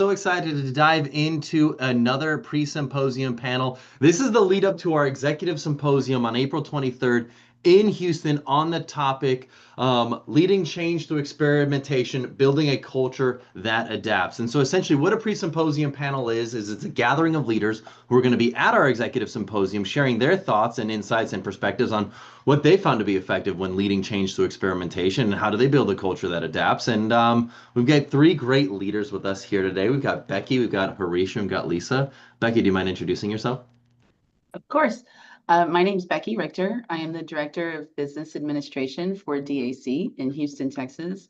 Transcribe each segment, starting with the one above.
so excited to dive into another pre-symposium panel. This is the lead up to our executive symposium on April 23rd in Houston on the topic leading change through experimentation, building a culture that adapts. And so essentially what a pre-symposium panel is it's a gathering of leaders who are going to be at our executive symposium sharing their thoughts and insights and perspectives on what they found to be effective when leading change through experimentation and how do they build a culture that adapts. And we've got three great leaders with us here today. We've got Becky, we've got Harish, and we've got Lisa. Becky, do you mind introducing yourself? Of course. My name is Becky Richter. I am the Director of Business Administration for DAC in Houston, Texas.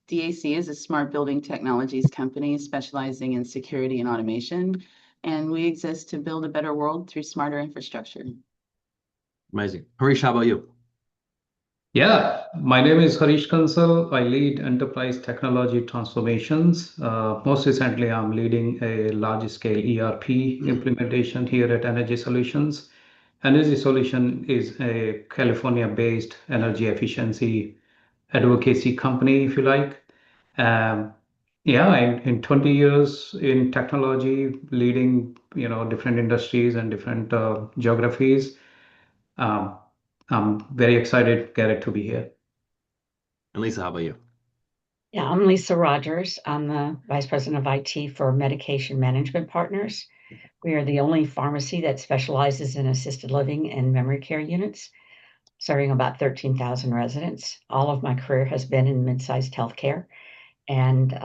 DAC is a smart building technologies company specializing in security and automation, and we exist to build a better world through smarter infrastructure. Amazing. Harish, how about you? Yeah, my name is Harish Kansal. I lead enterprise technology transformations. Most recently, I'm leading a large-scale ERP implementation here at Energy Solutions. Energy Solution is a California-based energy efficiency advocacy company, if you like. Um, yeah, in 20 years in technology, leading different industries and different geographies. Um, I'm very excited, Garrett, to be here. And Lisa, how about you? Yeah, I'm Lisa Rogers. I'm the Vice President of IT for Medication Management Partners. We are the only pharmacy that specializes in assisted living and memory care units, serving about 13,000 residents. All of my career has been in mid-sized healthcare and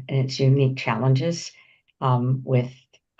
its unique challenges with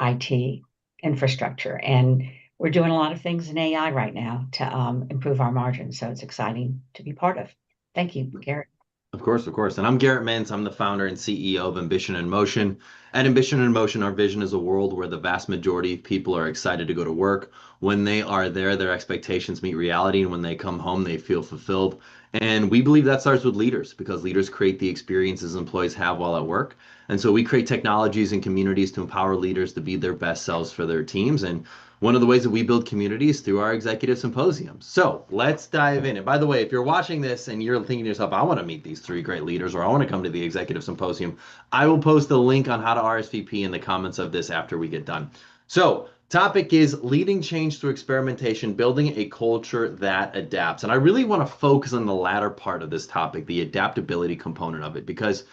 IT infrastructure. And we're doing a lot of things in AI right now to improve our margins. So it's exciting to be part of. Thank you, Garrett. Of course, of course. And I'm Garrett Mintz. I'm the founder and CEO of Ambition in Motion. At Ambition in Motion, our vision is a world where the vast majority of people are excited to go to work. When they are there, their expectations meet reality, and when they come home, they feel fulfilled. And we believe that starts with leaders because leaders create the experiences employees have while at work. And so we create technologies and communities to empower leaders to be their best selves for their teams. And one of the ways that we build communities through our executive symposiums. So let's dive in. And by the way, if you're watching this and you're thinking to yourself, I want to meet these three great leaders or I want to come to the executive symposium, I will post a link on how to RSVP in the comments of this after we get done. So topic is leading change through experimentation, building a culture that adapts. And I really want to focus on the latter part of this topic, the adaptability component of it, because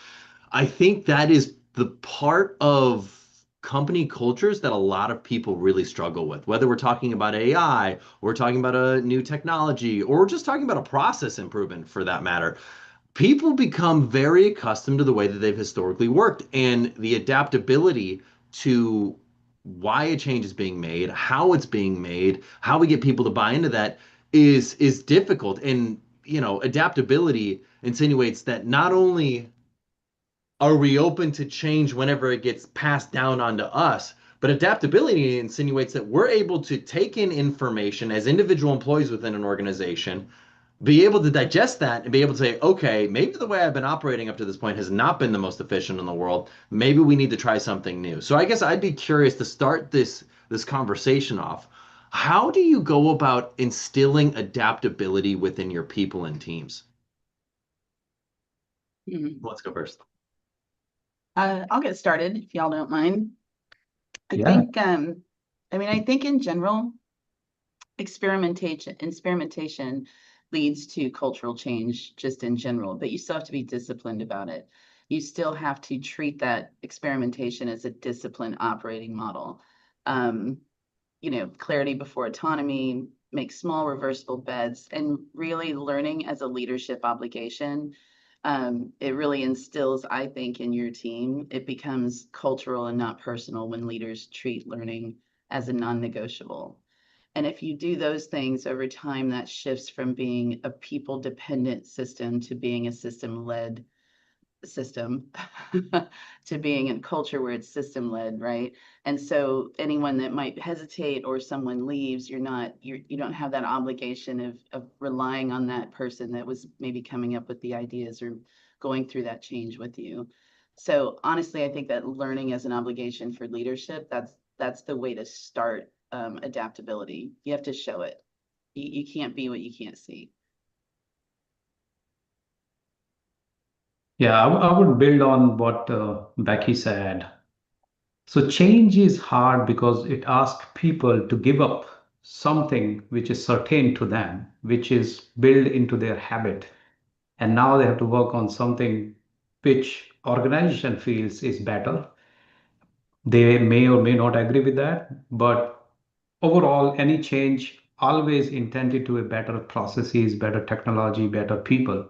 I think that is the part of company cultures that a lot of people really struggle with, whether we're talking about AI, or we're talking about a new technology, or we're just talking about a process improvement for that matter. People become very accustomed to the way that they've historically worked and the adaptability to why a change is being made, how it's being made, how we get people to buy into that is difficult. And adaptability insinuates that not only are we open to change whenever it gets passed down onto us? But adaptability insinuates that we're able to take in information as individual employees within an organization, be able to digest that and be able to say, okay, maybe the way I've been operating up to this point has not been the most efficient in the world. Maybe we need to try something new. So I guess I'd be curious to start this conversation off. How do you go about instilling adaptability within your people and teams? Let's go first. I'll get started if y'all don't mind. I think in general, experimentation leads to cultural change just in general, but you still have to be disciplined about it. You still have to treat that experimentation as a disciplined operating model. Clarity before autonomy, make small reversible bets, and really learning as a leadership obligation. It really instills, I think, in your team. It becomes cultural and not personal when leaders treat learning as a non-negotiable. And if you do those things over time, that shifts from being a people-dependent system to being a system-led system to being in culture where it's system-led, right? And so anyone that might hesitate or someone leaves, you don't have that obligation of relying on that person that was maybe coming up with the ideas or going through that change with you. So honestly, I think that learning as an obligation for leadership, that's the way to start adaptability. You have to show it. You can't be what you can't see. Yeah, I would build on what Becky said. So change is hard because it asks people to give up something which is certain to them, which is built into their habit. And now they have to work on something which organization feels is better. They may or may not agree with that, but overall, any change always intended to a better processes, better technology, better people.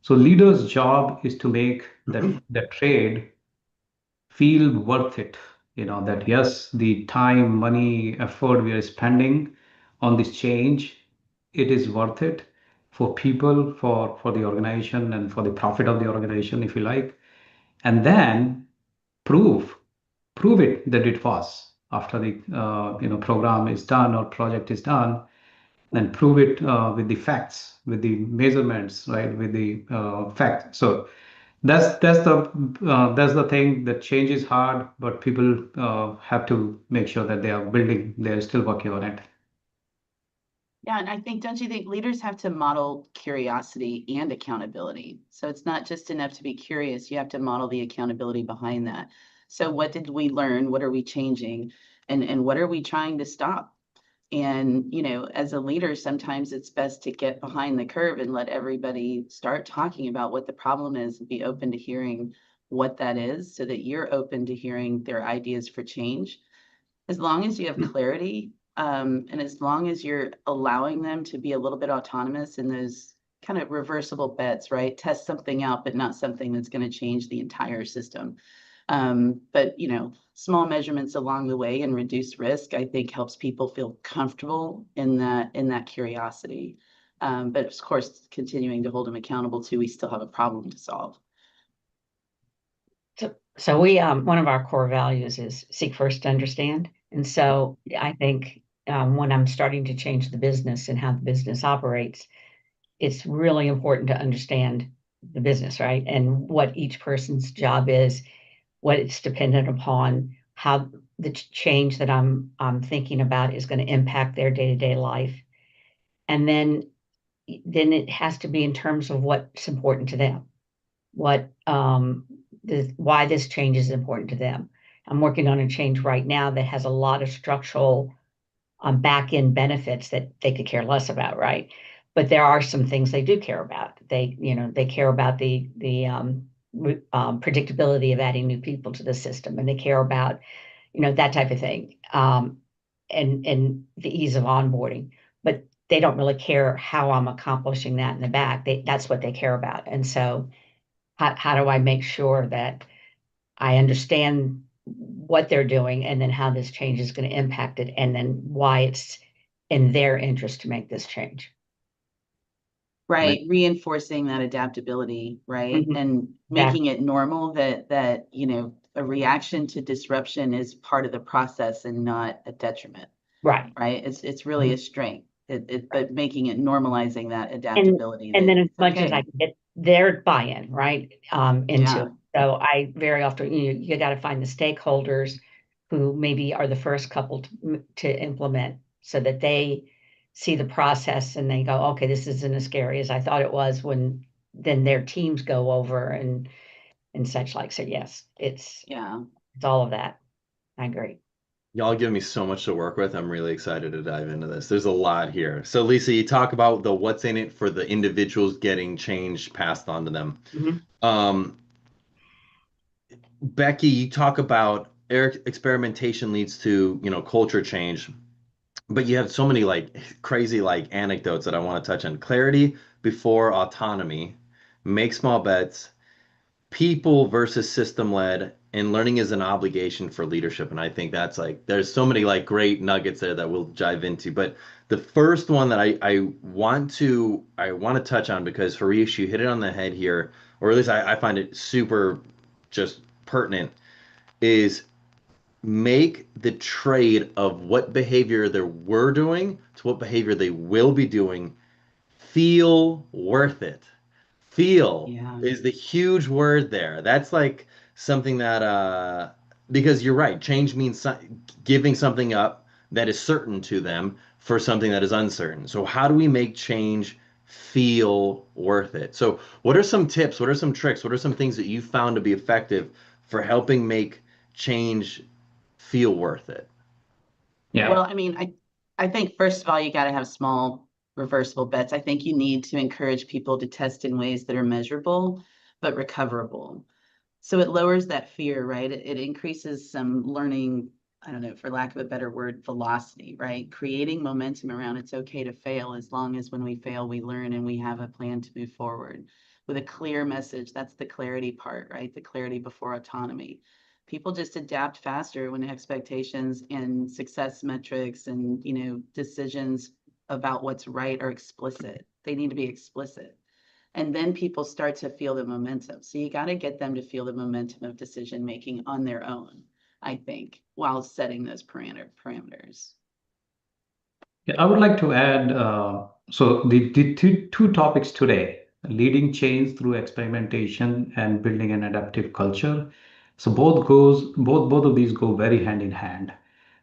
So leaders' job is to make the trade feel worth it. That yes, the time, money, effort we are spending on this change, it is worth it for people, for the organization, and for the profit of the organization, if you like. And then prove prove it that it was after the program is done or project is done, and prove it with the facts, with the measurements, right, with the facts. So that's the thing. That change is hard, but people have to make sure that they're still working on it. Yeah, and I think, don't you think leaders have to model curiosity and accountability? So it's not just enough to be curious, you have to model the accountability behind that. So what did we learn? What are we changing? And what are we trying to stop? And, as a leader, sometimes it's best to get behind the curve and let everybody start talking about what the problem is and be open to hearing what that is so that you're open to hearing their ideas for change. As long as you have clarity, and as long as you're allowing them to be a little bit autonomous in those kind of reversible bets, right? Test something out, but not something that's going to change the entire system. But small measurements along the way and reduce risk, I think helps people feel comfortable in that curiosity. But of course, continuing to hold them accountable too, we still have a problem to solve. So we one of our core values is seek first to understand. And so I think when I'm starting to change the business and how the business operates, it's really important to understand the business, right? And what each person's job is, what it's dependent upon, how the change that I'm thinking about is going to impact their day-to-day life. And then it has to be in terms of what's important to them, why this change is important to them. I'm working on a change right now that has a lot of structural back end benefits that they could care less about, right? But there are some things they do care about. They care about the predictability of adding new people to the system, and they care about that type of thing, and the ease of onboarding. But they don't really care how I'm accomplishing that in the back. That's what they care about. And so, how do I make sure that I understand what they're doing and then how this change is going to impact it, and then why it's in their interest to make this change. Right. Reinforcing that adaptability, right? Mhm. And making it normal that a reaction to disruption is part of the process and not a detriment, Right. right? It's really a strength. But making it normalizing that And adaptability and that then as it's much as I okay. can get their buy-in, right, into Yeah. it. So I very often, you got to find the stakeholders who maybe are the first couple to implement, so that they see the process and they go, okay, this isn't as scary as I thought it was, when then their teams go over and such like. So yes, it's Yeah. all of that. I agree. Y'all give me so much to work with. I'm really excited to dive into this. There's a lot here. So, Lisa, you talk about the what's in it for the individuals getting change passed on to them. Mhm. Um, Becky, you talk about experimentation leads to, culture change, but you have so many like crazy like anecdotes that I want to touch on. Clarity before autonomy, make small bets, people versus system led, and learning is an obligation for leadership. And I think that's like there's so many like great nuggets there that we'll dive into. But the first one that I want to touch on, because Harish, you hit it on the head here, or at least I find it super just pertinent, is make the trade of what behavior they were doing to what behavior they will be doing feel worth it. Feel Yeah. is the huge word there. That's like something that because you're right, change means giving something up that is certain to them for something that is uncertain. So how do we make change feel worth it? So what are some tips? What are some tricks? What are some things that you found to be effective for helping make change feel worth it? Yeah. Well, I mean, I think first of all, you got to have small reversible bets. I think you need to encourage people to test in ways that are measurable but recoverable. So it lowers that fear, right? It increases some learning, I don't know, for lack of a better word, velocity, right? Creating momentum around it's okay to fail as long as when we fail, we learn and we have a plan to move forward with a clear message. That's the clarity part, right? The clarity before autonomy. People just adapt faster when expectations and success metrics and, decisions about what's right are explicit. They need to be explicit. And then people start to feel the momentum. So you got to get them to feel the momentum of decision making on their own, I think, while setting those parameters. Yeah, I would like to add, so the two topics today, leading change through experimentation and building an adaptive culture. So both of these go very hand in hand.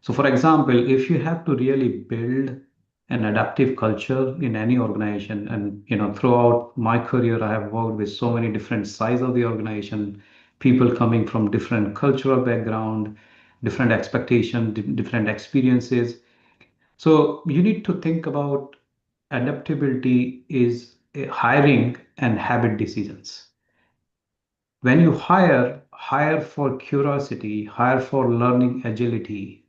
So for example, if you have to really build an adaptive culture in any organization, and throughout my career, I have worked with so many different sides of the organization, people coming from different cultural background, different expectations, different experiences. So you need to think about adaptability is hiring and habit decisions. When you hire for curiosity, hire for learning agility,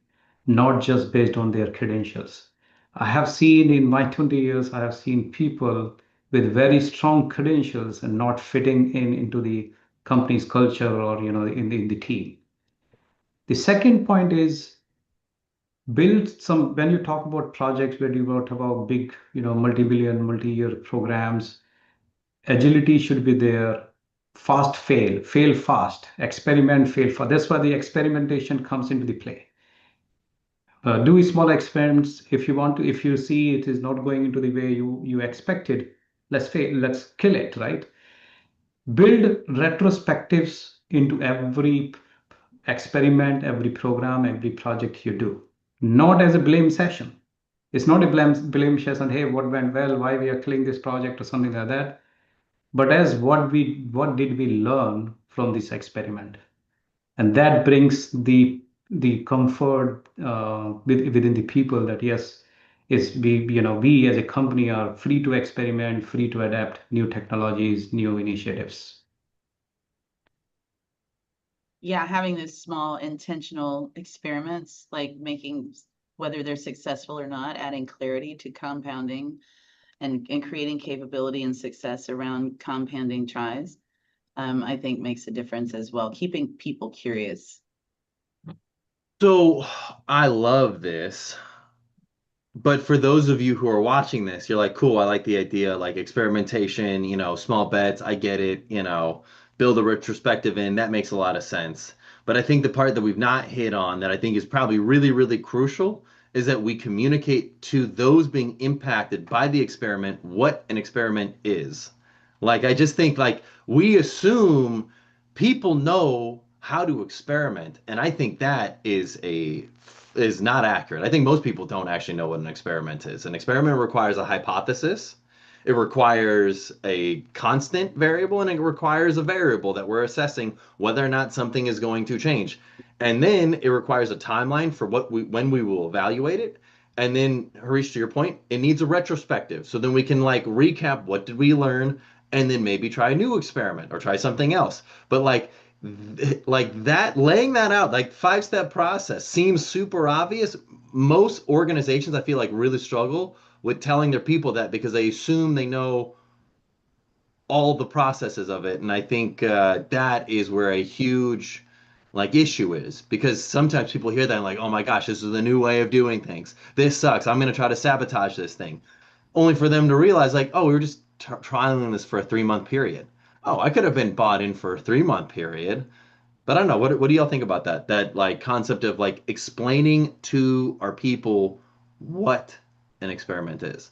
not just based on their credentials. I have seen in my 20 years, I have seen people with very strong credentials and not fitting into the company's culture or in the team. The second point is build some when you talk about projects where you talk about big multi-billion multi-year programs, agility should be there. Fast fail fast, experiment fail fast. That's why the experimentation comes into the play. Do small experiments. If you see it is not going into the way you expected, let's kill it, right? Build retrospectives into every experiment, every program, every project you do, not as a blame session. It's not a blame session. Hey, what went well? Why we are killing this project or something like that? But as what did we learn from this experiment? And that brings the comfort within the people that yes, is we as a company are free to experiment, free to adapt new technologies, new initiatives. Yeah, having those small intentional experiments, like making whether they're successful or not, adding clarity to compounding and creating capability and success around compounding tries, I think makes a difference as well. Keeping people curious. So I love this. But for those of you who are watching this, you're like, cool, I like the idea, like experimentation, small bets, I get it, build a retrospective in, that makes a lot of sense. But I think the part that we've not hit on that I think is probably really, really crucial is that we communicate to those being impacted by the experiment what an experiment is. Like, I just think like we assume people know how to experiment, and I think that is not accurate. I think most people don't actually know what an experiment is. An experiment requires a hypothesis, it requires a constant variable, and it requires a variable that we're assessing whether or not something is going to change. And then it requires a timeline for when we will evaluate it. And then, Harish, to your point, it needs a retrospective. So then we can like recap what did we learn, and then maybe try a new experiment or try something else. But like that, laying that out, like 5-step process seems super obvious. Most organizations I feel like really struggle with telling their people that because they assume they know all the processes of it. And I think that is where a huge like issue is, because sometimes people hear that and like, oh my gosh, this is the new way of doing things, this sucks, I'm going to try to sabotage this thing, only for them to realize like, oh, we were just trialing this for a 3-month period. Oh, I could have been bought in for a 3-month period. But I don't know. What do y'all think about that? That like concept of like explaining to our people what an experiment is.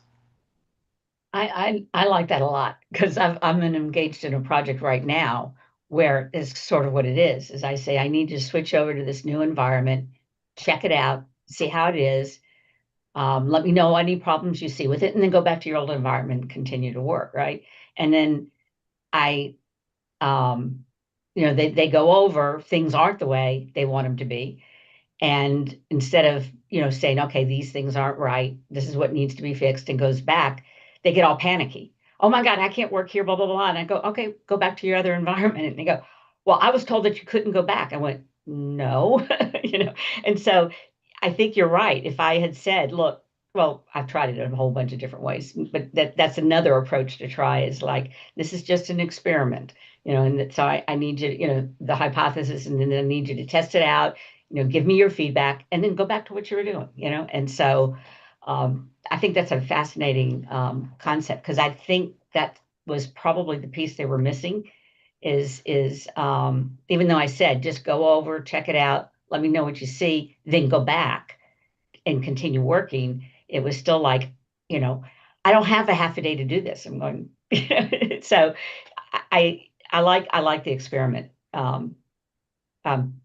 I like that a lot because I'm engaged in a project right now where it's sort of what it is I say, I need to switch over to this new environment, check it out, see how it is. Let me know any problems you see with it, and then go back to your old environment and continue to work, right? And then I um, they go over, things aren't the way they want them to be. And instead of, saying, okay, these things aren't right, this is what needs to be fixed, and goes back, they get all panicky. Oh my God, I can't work here, blah, blah, blah. And I go, okay, go back to your other environment. And they go, well, I was told that you couldn't go back. I went, no, And so I think you're right. If I had said, look, well, I've tried it in a whole bunch of different ways, but that's another approach to try, is like, this is just an experiment, and so I need you, the hypothesis, and then I need you to test it out, give me your feedback, and then go back to what you were doing, And so I think that's a fascinating concept, because I think that was probably the piece they were missing, is even though I said, just go over, check it out, let me know what you see, then go back and continue working. It was still like, I don't have a half a day to do this. I'm going, so I like the experiment,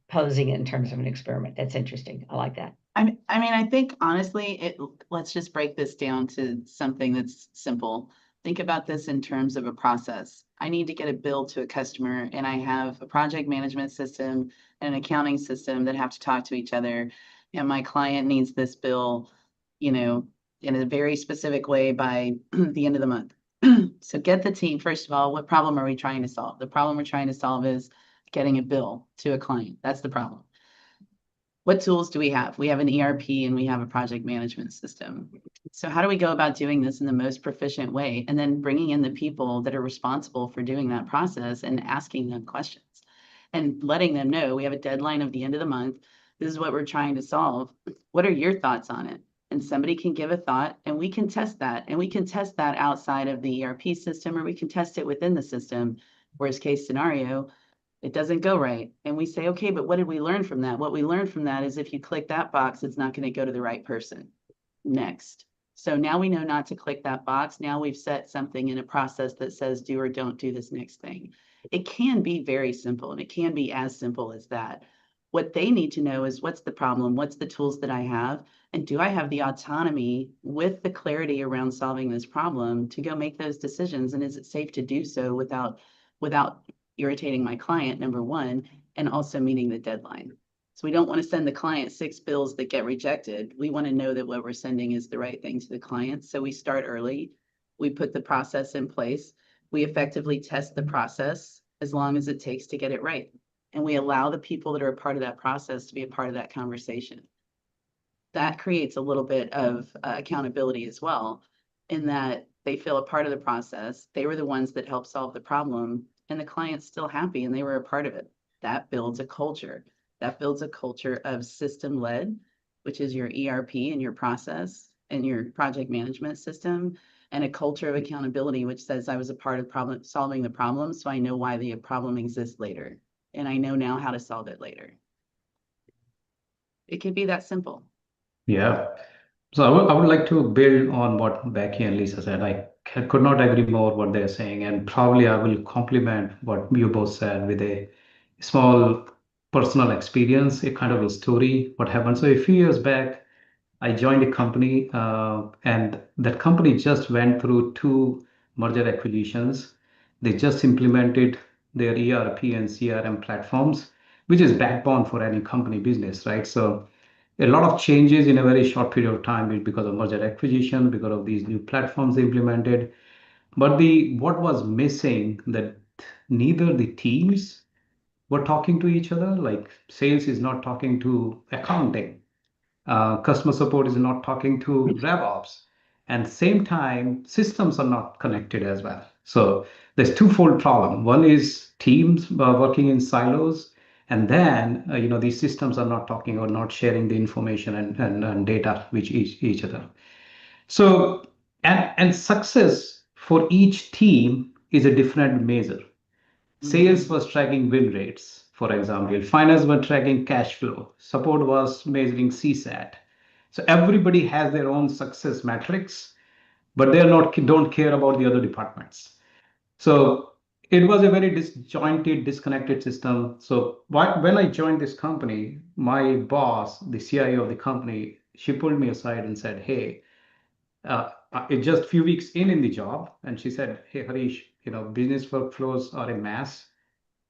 posing it in terms of an experiment. That's interesting. I like that. I think honestly, let's just break this down to something that's simple. Think about this in terms of a process. I need to get a bill to a customer, and I have a project management system and an accounting system that have to talk to each other. And my client needs this bill, in a very specific way by the end of the month. So get the team. First of all, what problem are we trying to solve? The problem we're trying to solve is getting a bill to a client. That's the problem. What tools do we have? We have an ERP and we have a project management system. So how do we go about doing this in the most proficient way? And then bringing in the people that are responsible for doing that process and asking them questions and letting them know we have a deadline of the end of the month. This is what we're trying to solve. What are your thoughts on it? And somebody can give a thought, and we can test that. And we can test that outside of the ERP system, or we can test it within the system. Worst case scenario, it doesn't go right. And we say, okay, but what did we learn from that? What we learned from that is if you click that box, it's not going to go to the right person. Next. So now we know not to click that box. Now we've set something in a process that says do or don't do this next thing. It can be very simple, and it can be as simple as that. What they need to know is, what's the problem? What's the tools that I have? And do I have the autonomy with the clarity around solving this problem to go make those decisions? And is it safe to do so without irritating my client, number one, and also meeting the deadline? So we don't want to send the client 6 bills that get rejected. We want to know that what we're sending is the right thing to the client. So we start early. We put the process in place. We effectively test the process as long as it takes to get it right. And we allow the people that are a part of that process to be a part of that conversation. That creates a little bit of accountability as well, in that they feel a part of the process. They were the ones that helped solve the problem, and the client's still happy and they were a part of it. That builds a culture. That builds a culture of system-led, which is your ERP and your process and your project management system, and a culture of accountability, which says I was a part of solving the problem, so I know why the problem exists later, and I know now how to solve it later. It could be that simple. Yeah. So I would like to build on what Becky and Lisa said. I could not agree more what they're saying, and probably I will complement what you both said with a small personal experience, a kind of a story, what happened. So a few years back, I joined a company, and that company just went through 2 merger acquisitions. They just implemented their ERP and CRM platforms, which is backbone for any company business, right? So a lot of changes in a very short period of time because of merger acquisition, because of these new platforms implemented. But the what was missing, that neither the teams were talking to each other. Like sales is not talking to accounting, customer support is not talking to RevOps, and same time systems are not connected as well. So there's twofold problem. One is teams working in silos, and then these systems are not talking or not sharing the information and data with each other. So and success for each team is a different measure. Sales was tracking win rates, for example. Finance was tracking cash flow. Support was measuring CSAT. So everybody has their own success metrics, but they are not don't care about the other departments. So it was a very disjointed, disconnected system. So when I joined this company, my boss, the CIO of the company, she pulled me aside and said, "Hey, it's just a few weeks in the job," and she said, "Hey, Harish, business workflows are a mess.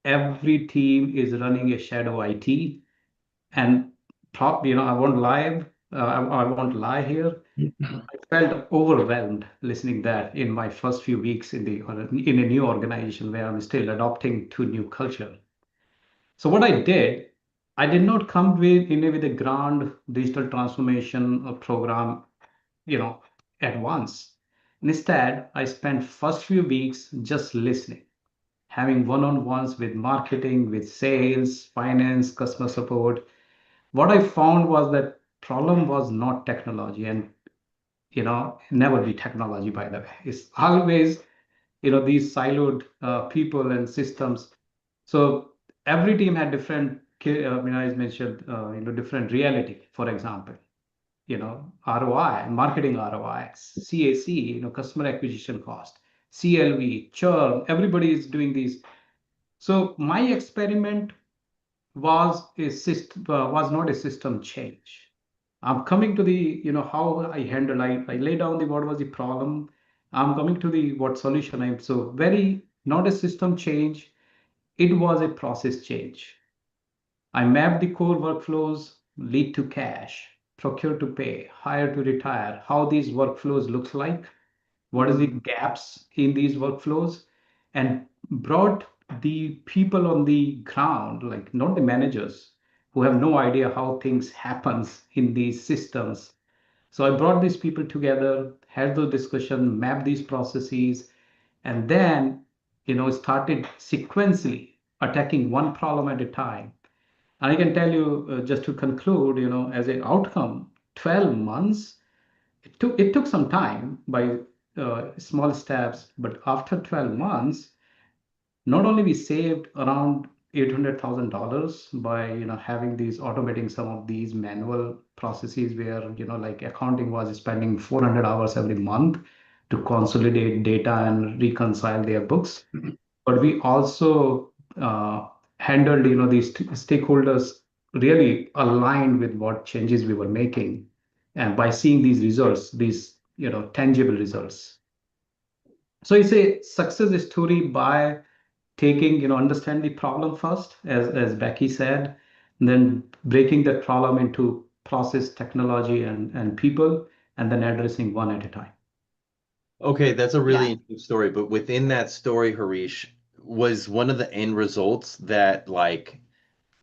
every team is running a shadow IT, and I won't lie. I won't lie here. I felt overwhelmed listening that in my first few weeks in a new organization where I'm still adopting to new culture. So what I did not come with a grand digital transformation program, you know, at once. Instead, I spent first few weeks just listening, having one-on-ones with marketing, with sales, finance, customer support. What I found was that problem was not technology, and never be technology, by the way. It's always, these siloed people and systems. So every team had different, I mentioned, different reality. For example, ROI, marketing ROI, CAC, customer acquisition cost, CLV, churn. Everybody is doing these. So my experiment was not a system change. I'm coming to the, how I handle, I lay down the what was the problem. I'm coming to the what solution. I'm so very not a system change. It was a process change. I mapped the core workflows, lead to cash, procure to pay, hire to retire, how these workflows looks like, what is the gaps in these workflows, and brought the people on the ground, like not the managers who have no idea how things happens in these systems. So I brought these people together, had the discussion, mapped these processes, and then started sequentially attacking one problem at a time. And I can tell you, just to conclude, as an outcome, 12 months, it took some time by small steps, but after 12 months, not only we saved around $800,000 by having these automating some of these manual processes where like accounting was spending 400 hours every month to consolidate data and reconcile their books, but we also handled these stakeholders really aligned with what changes we were making, and by seeing these results, these tangible results. So it's a success story by taking, understand the problem first, as Becky said, then breaking that problem into process, technology, and people, and then addressing one at a time. Okay, that's a really Yeah. interesting story. But within that story, Harish, was one of the end results that like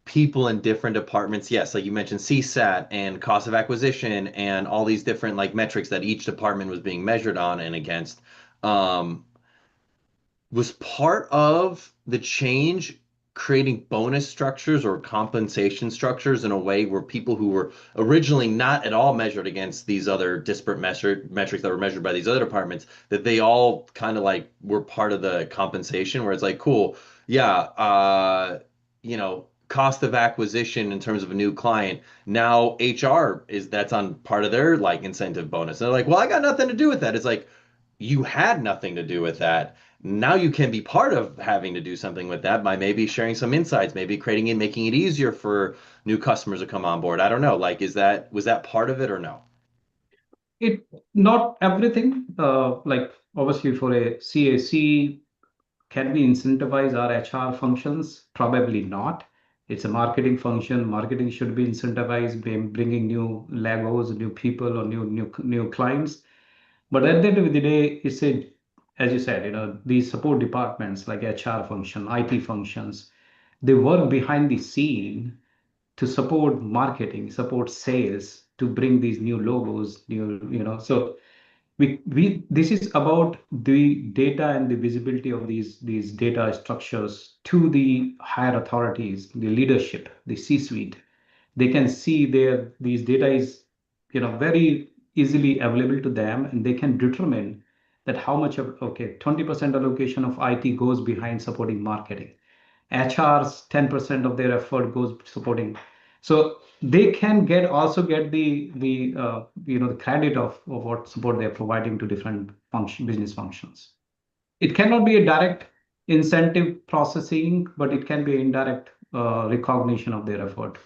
people in different departments, yes, like you mentioned, CSAT and cost of acquisition and all these different like metrics that each department was being measured on and against. Um, was part of the change creating bonus structures or compensation structures in a way where people who were originally not at all measured against these other disparate metrics that were measured by these other departments, that they all kind of like were part of the compensation where it's like, cool, yeah, cost of acquisition in terms of a new client. Now HR that's on part of their like incentive bonus. And they're like, well, I got nothing to do with that. It's like, you had nothing to do with that. Now you can be part of having to do something with that by maybe sharing some insights, maybe creating and making it easier for new customers to come on board. I don't know. Like, was that part of it or no? It not everything. Like obviously for a CAC, can we incentivize our HR functions? Probably not. It's a marketing function. Marketing should be incentivized by bringing new Legos, new people, or new clients. But at the end of the day, as you said, these support departments like HR function, IT functions, they work behind the scene to support marketing, support sales, to bring these new logos, so we this is about the data and the visibility of these data structures to the higher authorities, the leadership, the C-suite. They can see these data is very easily available to them, and they can determine that how much of, okay, 20% allocation of IT goes behind supporting marketing, HR's 10% of their effort goes supporting. So they can also get the credit of what support they're providing to different business functions. It cannot be a direct incentive processing, but it can be indirect recognition of their effort.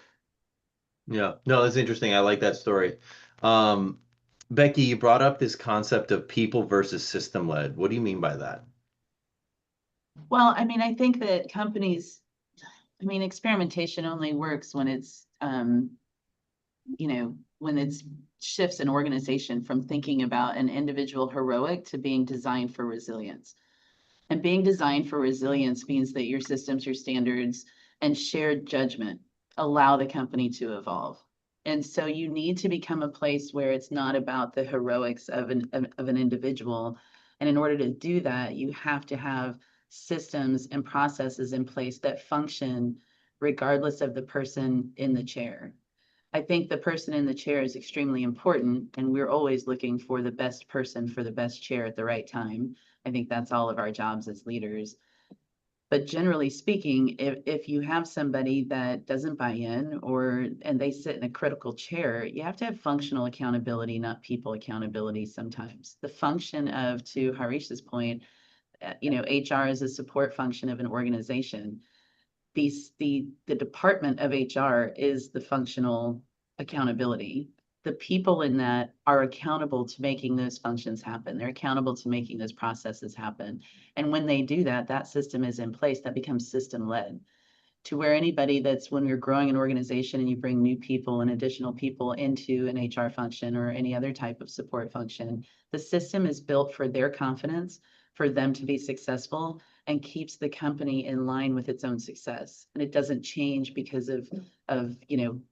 Yeah. No, that's interesting. I like that story. Um, Becky, you brought up this concept of people versus system led. What do you mean by that? Well, I mean, I think that companies I mean, experimentation only works when it's, when it's shifts an organization from thinking about an individual heroic to being designed for resilience. And being designed for resilience means that your systems, your standards, and shared judgment allow the company to evolve. And so you need to become a place where it's not about the heroics of an individual. And in order to do that, you have to have systems and processes in place that function regardless of the person in the chair. I think the person in the chair is extremely important, and we're always looking for the best person for the best chair at the right time. I think that's all of our jobs as leaders. But generally speaking, if you have somebody that doesn't buy in and they sit in a critical chair, you have to have functional accountability, not people accountability sometimes. The function of, to Harish's point, HR is a support function of an organization. The department of HR is the functional accountability. The people in that are accountable to making those functions happen. They're accountable to making those processes happen. And when they do that, that system is in place. That becomes system led, to where anybody that's, when you're growing an organization and you bring new people and additional people into an HR function or any other type of support function, the system is built for their confidence, for them to be successful, and keeps the company in line with its own success. And it doesn't change because of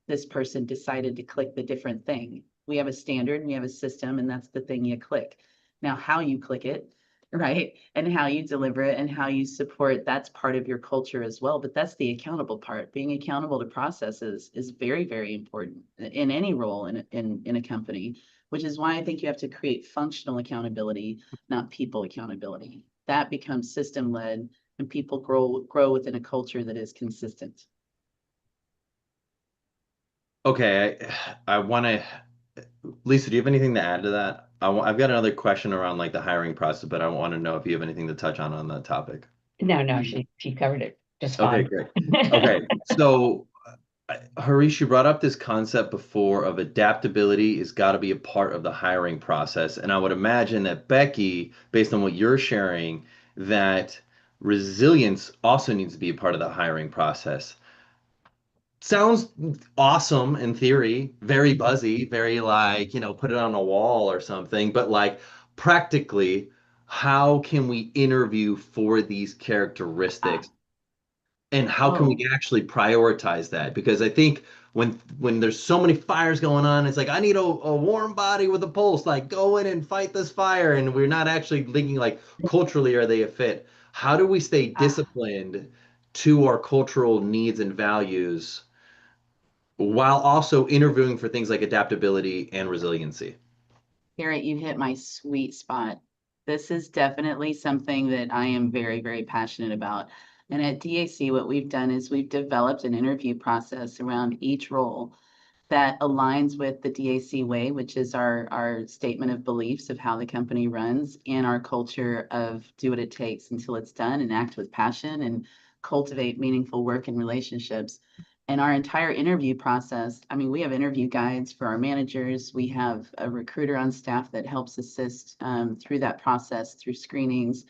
this person decided to click the different thing. We have a standard, we have a system, and that's the thing you click. Now, how you click it, right, and how you deliver it and how you support, that's part of your culture as well. But that's the accountable part. Being accountable to processes is very, very important in any role in a company, which is why I think you have to create functional accountability, not people accountability. That becomes system led, and people grow within a culture that is consistent. Okay, I want to, Lisa, do you have anything to add to that? I've got another question around like the hiring process, but I want to know if you have anything to touch on that topic. No, she covered it just Okay, fine. great. Okay, so Harish, you brought up this concept before of adaptability has got to be a part of the hiring process. And I would imagine that Becky, based on what you're sharing, that resilience also needs to be a part of the hiring process. Sounds awesome in theory, very buzzy, very like, put it on a wall or something, but like practically, how can we interview for these characteristics and how can we actually prioritize that? Because I think when there's so many fires going on, it's like I need a warm body with a pulse, like go in and fight this fire, and we're not actually thinking like culturally are they a fit? How do we stay disciplined to our cultural needs and values while also interviewing for things like adaptability and resiliency? Garrett, you hit my sweet spot. This is definitely something that I am very, very passionate about. And at DAC, what we've done is we've developed an interview process around each role that aligns with the DAC way, which is our statement of beliefs of how the company runs, and our culture of do what it takes until it's done and act with passion and cultivate meaningful work and relationships. And our entire interview process, I mean, we have interview guides for our managers. We have a recruiter on staff that helps assist through that process, through screenings.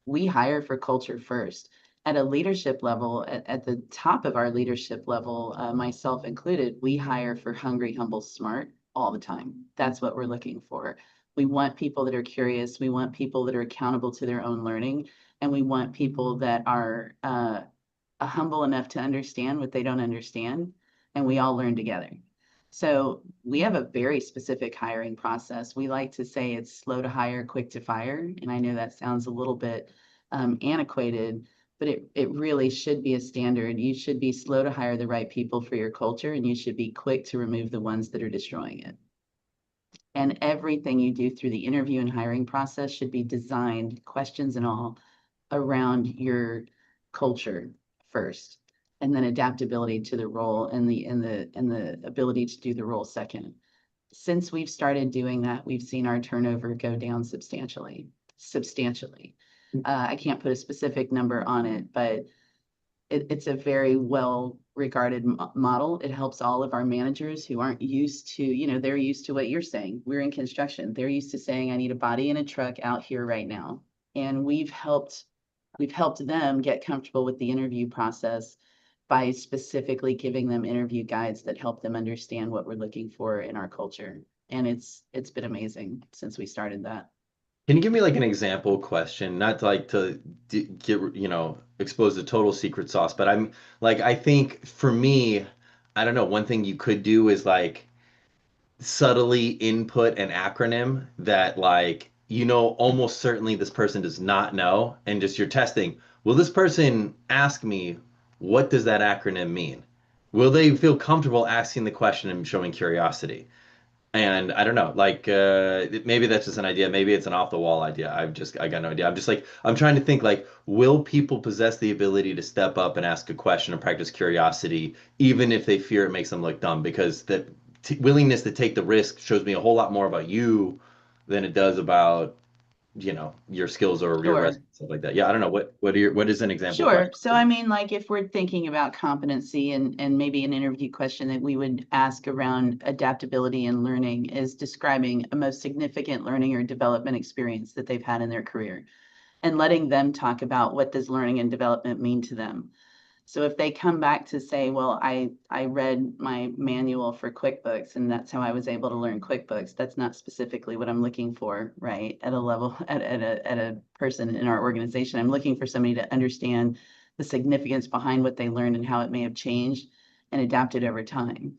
We hire for culture first. At a leadership level, at the top of our leadership level, myself included, we hire for hungry, humble, smart all the time. That's what we're looking for. We want people that are curious. We want people that are accountable to their own learning. And we want people that are humble enough to understand what they don't understand. And we all learn together. So we have a very specific hiring process. We like to say it's slow to hire, quick to fire. And I know that sounds a little bit antiquated, but it really should be a standard. You should be slow to hire the right people for your culture, and you should be quick to remove the ones that are destroying it. And everything you do through the interview and hiring process should be designed, questions and all, around your culture first, and then adaptability to the role and the ability to do the role second. Since we've started doing that, we've seen our turnover go down substantially. I can't put a specific number on it, but it's a very well regarded model. It helps all of our managers who aren't used to, they're used to what you're saying. We're in construction. They're used to saying, I need a body in a truck out here right now. And we've helped them get comfortable with the interview process by specifically giving them interview guides that help them understand what we're looking for in our culture. And it's been amazing since we started that. Can you give me like an example question? Not like to get, expose the total secret sauce, but I'm like, I think for me, I don't know, one thing you could do is like subtly input an acronym that like, almost certainly this person does not know, and just you're testing, will this person ask me, what does that acronym mean? Will they feel comfortable asking the question and showing curiosity? And I don't know, like maybe that's just an idea. Maybe it's an off the wall idea. I got no idea. I'm just like, I'm trying to think like, will people possess the ability to step up and ask a question and practice curiosity, even if they fear it makes them look dumb? Because that t willingness to take the risk shows me a whole lot more about you than it does about, your skills or your Sure. resume, stuff like that. Yeah, I don't know. What is an example Sure. question? So I mean, like if we're thinking about competency and maybe an interview question that we would ask around adaptability and learning is describing a most significant learning or development experience that they've had in their career and letting them talk about what does learning and development mean to them. So if they come back to say, well, I read my manual for QuickBooks and that's how I was able to learn QuickBooks, that's not specifically what I'm looking for, right? At a level, at a person in our organization, I'm looking for somebody to understand the significance behind what they learned and how it may have changed and adapted over time.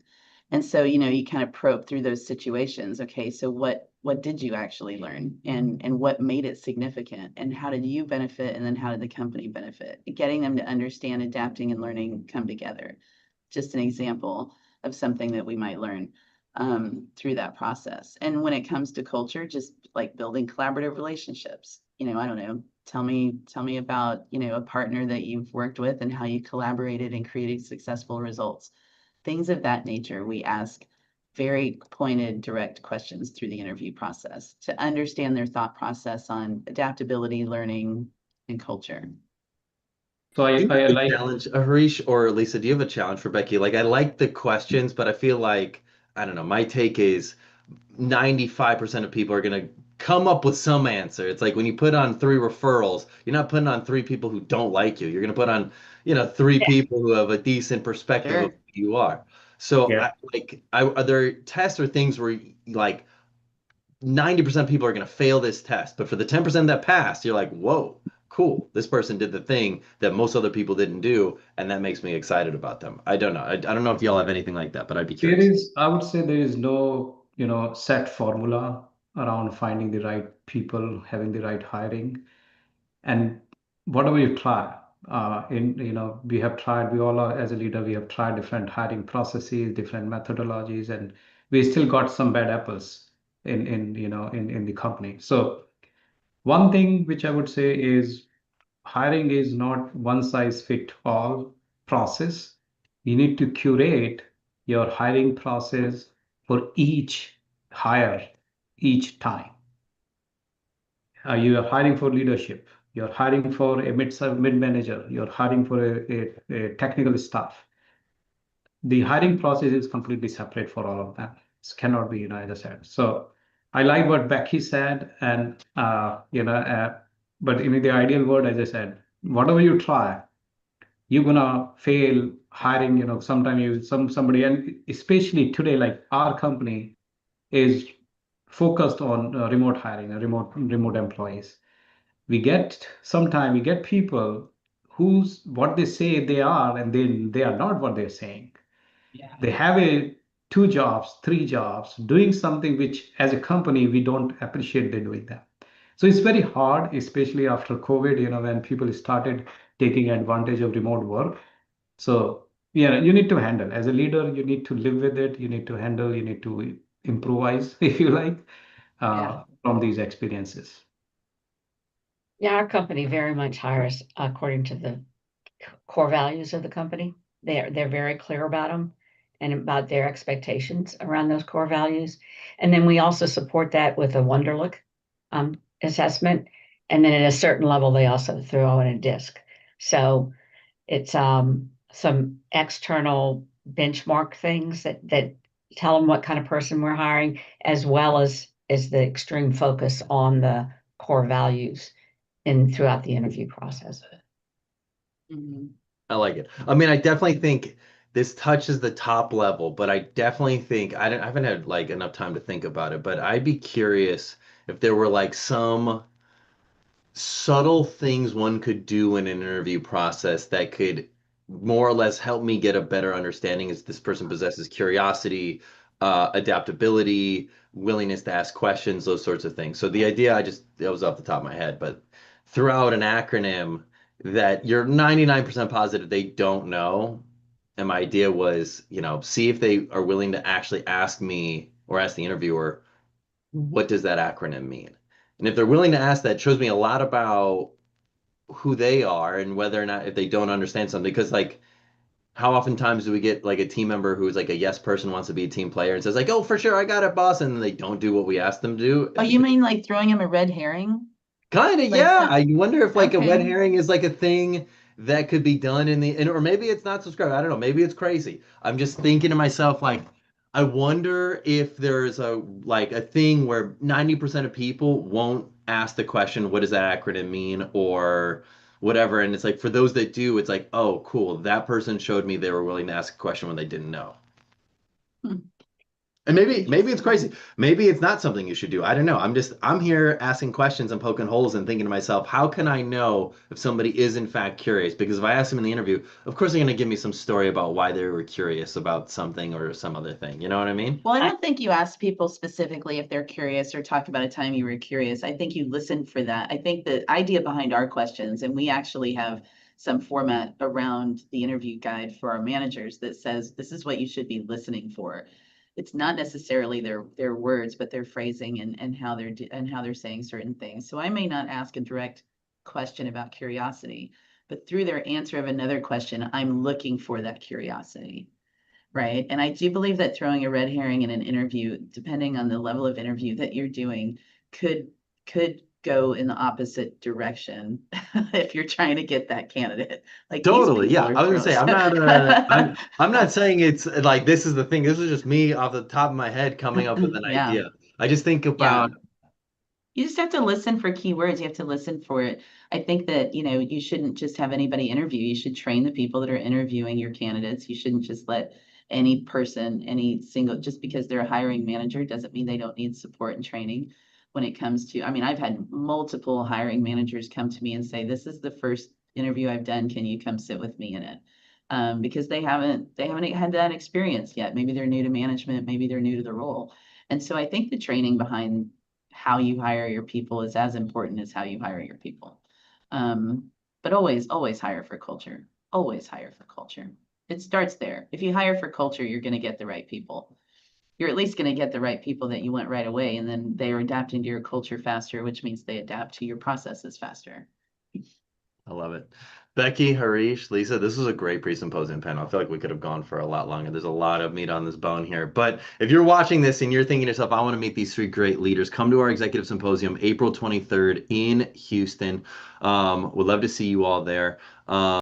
And so, you kind of probe through those situations. Okay, so what did you actually learn and what made it significant and how did you benefit and then how did the company benefit? Getting them to understand adapting and learning come together. Just an example of something that we might learn through that process. And when it comes to culture, just like building collaborative relationships. I don't know, tell me about, a partner that you've worked with and how you collaborated and created successful results. Things of that nature, we ask very pointed, direct questions through the interview process to understand their thought process on adaptability, learning, and culture. So Do you I have a like, challenge, Harish or Lisa? Do you have a challenge for Becky? Like, I like the questions, but I feel like, I don't know, my take is 95% of people are going to come up with some answer. It's like when you put on three referrals, you're not putting on three people who don't like you. You're going to put on, three Yeah. people who have a decent perspective of Sure. who you are. So, yeah. are there tests or things where, like, 90% of people are going to fail this test, but for the 10% that passed, you're like, whoa, cool. This person did the thing that most other people didn't do, and that makes me excited about them. I don't know. I don't know if y'all have anything like that, but I'd be There curious. is, I would say there is no, set formula around finding the right people, having the right hiring. And whatever you try, we have tried, we all are, as a leader, we have tried different hiring processes, different methodologies, and we still got some bad apples in the company. So one thing which I would say is hiring is not one size fit all process. You need to curate your hiring process for each hire each time. You are hiring for leadership. You're hiring for a mid manager. You're hiring for a technical staff. The hiring process is completely separate for all of them. It cannot be, as I said. So I like what Becky said, and but in the ideal world, as I said, whatever you try, you're gonna fail hiring. Sometime somebody, and especially today, like our company is focused on remote hiring, remote employees. We get people who's what they say they are, and they are not what they're saying. Yeah. They have a two jobs, three jobs, doing something which as a company we don't appreciate they're doing that. So it's very hard, especially after COVID, when people started taking advantage of remote work. So yeah, you need to handle as a leader, you need to live with it, you need to handle, you need to improvise, if you like, Yeah. from these experiences. Yeah, our company very much hires according to the core values of the company. They're very clear about them and about their expectations around those core values. And then we also support that with a Wonderlic assessment. And then at a certain level, they also throw in a disc. So it's some external benchmark things that tell them what kind of person we're hiring, as well as the extreme focus on the core values in throughout the interview process. Mhm. I like it. I mean, I definitely think this touches the top level, but I definitely think I haven't had like enough time to think about it, but I'd be curious if there were like some subtle things one could do in an interview process that could more or less help me get a better understanding if this person possesses curiosity, adaptability, willingness to ask questions, those sorts of things. So the idea, that was off the top of my head, but throw out an acronym that you're 99% positive they don't know. And my idea was, see if they are willing to actually ask me or ask the interviewer, what does that acronym mean? And if they're willing to ask that, it shows me a lot about who they are and whether or not if they don't understand something. Because like, how oftentimes do we get like a team member who's like a yes person wants to be a team player and says like, "Oh, for sure, I got it, boss," and they don't do what we ask them to do. Oh, you mean like throwing him a red herring? Kind of, Like yeah. some, I wonder if like a red okay. herring is like a thing that could be done or maybe it's not subscribed. I don't know. Maybe it's crazy. I'm just thinking to myself like, I wonder if there's a thing where 90% of people won't ask the question, what does that acronym mean, or whatever. And it's like for those that do, it's like, oh, cool. That person showed me they were willing to ask a question when they didn't know. Hmm, And maybe it's interesting. crazy. Maybe it's not something you should do. I don't know. I'm here asking questions and poking holes and thinking to myself, how can I know if somebody is in fact curious? Because if I ask them in the interview, of course they're going to give me some story about why they were curious about something or some other thing. You know what I mean? Well, I don't think you ask people specifically if they're curious or talk about a time you were curious. I think you listen for that. I think the idea behind our questions, and we actually have some format around the interview guide for our managers that says this is what you should be listening for. It's not necessarily their words, but their phrasing and how and how they're saying certain things. So I may not ask a direct question about curiosity, but through their answer of another question, I'm looking for that curiosity. Right. And I do believe that throwing a red herring in an interview, depending on the level of interview that you're doing, could go in the opposite direction if you're trying to get that candidate. Like these Totally. people Yeah. are I was gonna throwing. say I'm not saying it's like this is the thing. This is just me off the top of my head coming up with an Yeah. idea. I just think Yeah. about You just have to listen for keywords. You have to listen for it. I think that, you shouldn't just have anybody interview. You should train the people that are interviewing your candidates. You shouldn't just let any person, any single, just because they're a hiring manager doesn't mean they don't need support and training when it comes to, I mean, I've had multiple hiring managers come to me and say, this is the first interview I've done. Can you come sit with me in it? Because they haven't had that experience yet. Maybe they're new to management, maybe they're new to the role. And so I think the training behind how you hire your people is as important as how you hire your people. But always hire for culture. Always hire for culture. It starts there. If you hire for culture, you're going to get the right people. You're at least going to get the right people that you want right away, and then they are adapting to your culture faster, which means they adapt to your processes faster. I love it. Becky, Harish, Lisa, this was a great pre-symposium panel. I feel like we could have gone for a lot longer. There's a lot of meat on this bone here. But if you're watching this and you're thinking to yourself, I want to meet these three great leaders, come to our executive symposium April 23rd in Houston. Would love to see you all there.